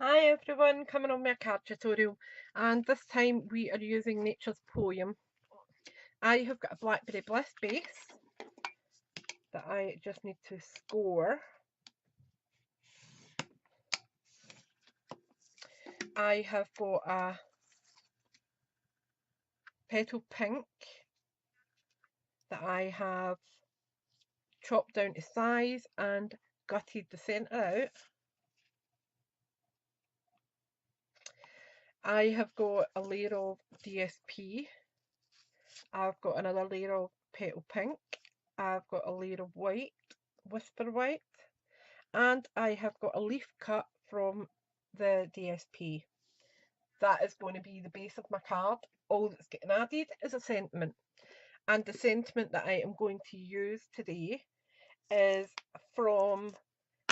Hi everyone, coming on my card tutorial, and this time we are using Nature's Poem. I have got a Blackberry Bliss base that I just need to score. I have got a Petal Pink that I have chopped down to size and gutted the centre out. I have got a layer of DSP. I've got another layer of Petal Pink. I've got a layer of white, Whisper White, and I have got a leaf cut from the DSP. That is going to be the base of my card. All that's getting added is a sentiment. And the sentiment that I am going to use today is from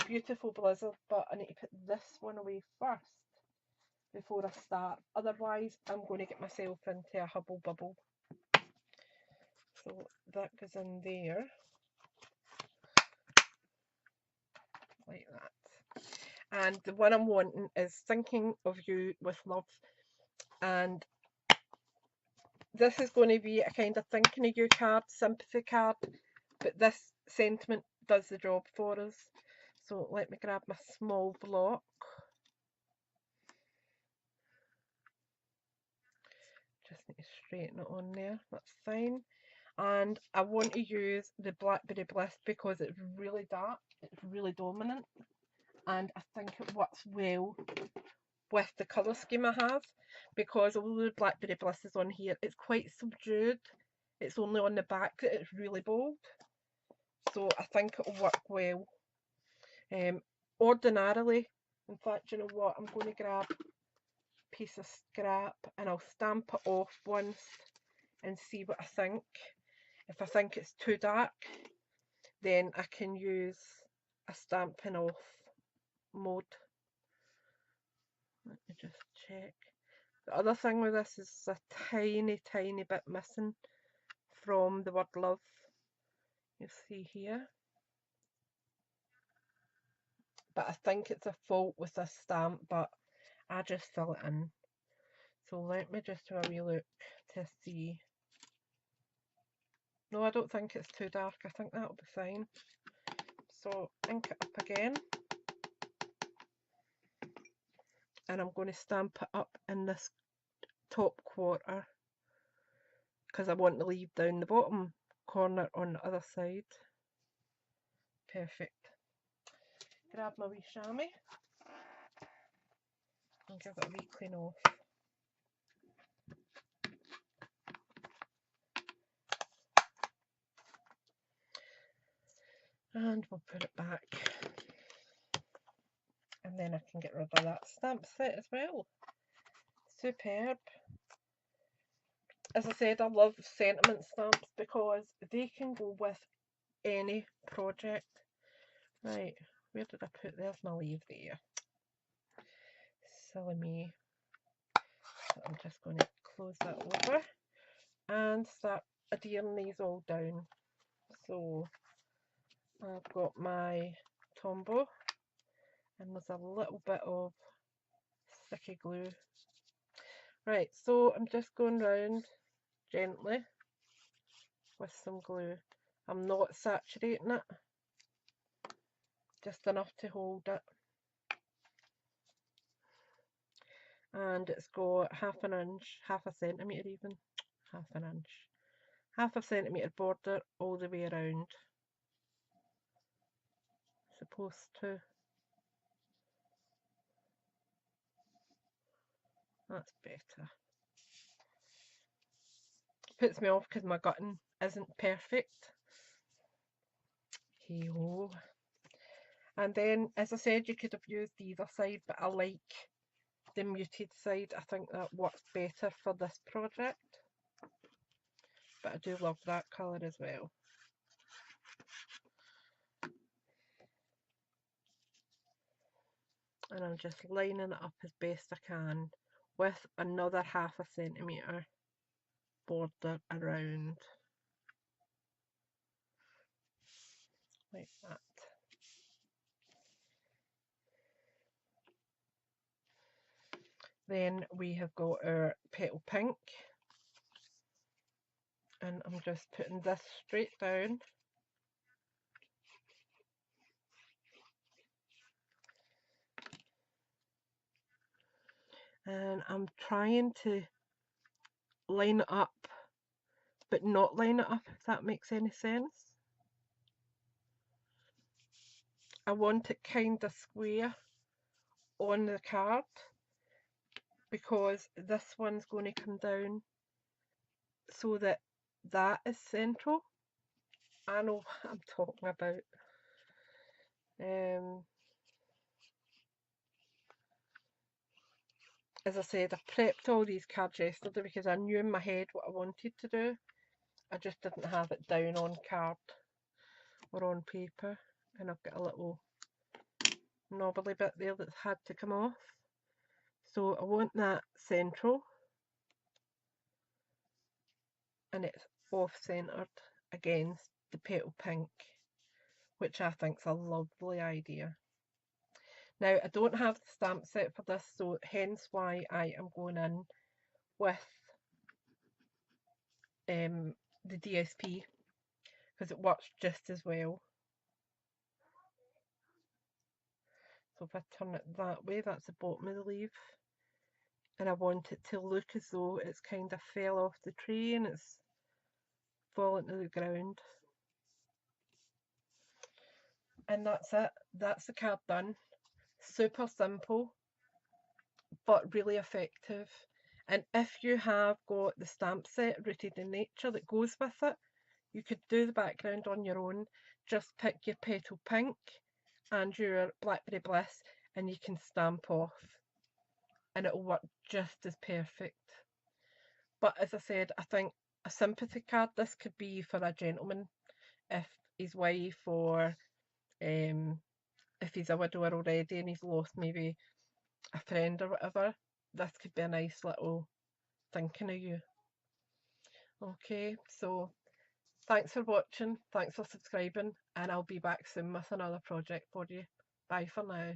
Beautiful Blizzard, but I need to put this one away first before I start. Otherwise, I'm going to get myself into a hubble bubble. So that goes in there, like that. And the one I'm wanting is Thinking of You with Love. And this is going to be a kind of thinking of you card, sympathy card, but this sentiment does the job for us. So let me grab my small block. Just need to straighten it on there, that's fine. And I want to use the Blackberry Bliss because it's really dark, it's really dominant, and I think it works well with the colour scheme I have, because although the Blackberry Bliss is on here, it's quite subdued. It's only on the back that it's really bold. So I think it'll work well. Ordinarily, in fact, you know what, I'm going to grab a piece of scrap and I'll stamp it off once and see what I think. If I think it's too dark, then I can use a stamping off mode. Let me just check. The other thing with this is a tiny bit missing from the word love. You'll see here. But I think it's a fault with this stamp, but I just fill it in. So let me just have a wee look to see. No, I don't think it's too dark. I think that'll be fine. So ink it up again. And I'm going to stamp it up in this top quarter because I want to leave down the bottom corner on the other side. Perfect. Grab my wee chamois and give it a wee clean off. And we'll put it back. And then I can get rid of that stamp set as well. Superb. As I said, I love sentiment stamps because they can go with any project. Right, where did I put, there's my leaf there. Silly me. So I'm just going to close that over and start adhering these all down. So I've got my Tombow and there's a little bit of sticky glue. Right, so I'm just going round gently with some glue. I'm not saturating it, just enough to hold it. And it's got half an inch, half a centimetre even, half an inch, half a centimetre border all the way around. Supposed to. That's better. Puts me off because my gutting isn't perfect. Hey ho. And then, as I said, you could have used either side, but I like the muted side. I think that works better for this project. But I do love that colour as well. And I'm just lining it up as best I can with another half a centimetre border around. Like that. Then we have got our petal pink, and I'm just putting this straight down. And I'm trying to line it up, but not line it up, if that makes any sense. I want it kind of square on the card, because this one's going to come down so that that is central. I know what I'm talking about. As I said, I prepped all these cards yesterday because I knew in my head what I wanted to do. I just didn't have it down on card or on paper, and I've got a little knobbly bit there that's had to come off. So I want that central, and it's off-centered against the petal pink, which I think's a lovely idea. Now, I don't have the stamp set for this, so hence why I am going in with the DSP, because it works just as well. So if I turn it that way, that's the bottom of the leaf. And I want it to look as though it's kind of fell off the tree and it's fallen to the ground. And that's it. That's the card done. Super simple, but really effective. And if you have got the stamp set Rooted in Nature that goes with it, you could do the background on your own. Just pick your petal pink and your Blackberry Bliss, and you can stamp off, and it'll work just as perfect. But as I said, I think a sympathy card, this could be for a gentleman, if his wife, or if he's a widower already and he's lost maybe a friend or whatever. This could be a nice little thinking of you. Okay, so thanks for watching, thanks for subscribing, and I'll be back soon with another project for you. Bye for now.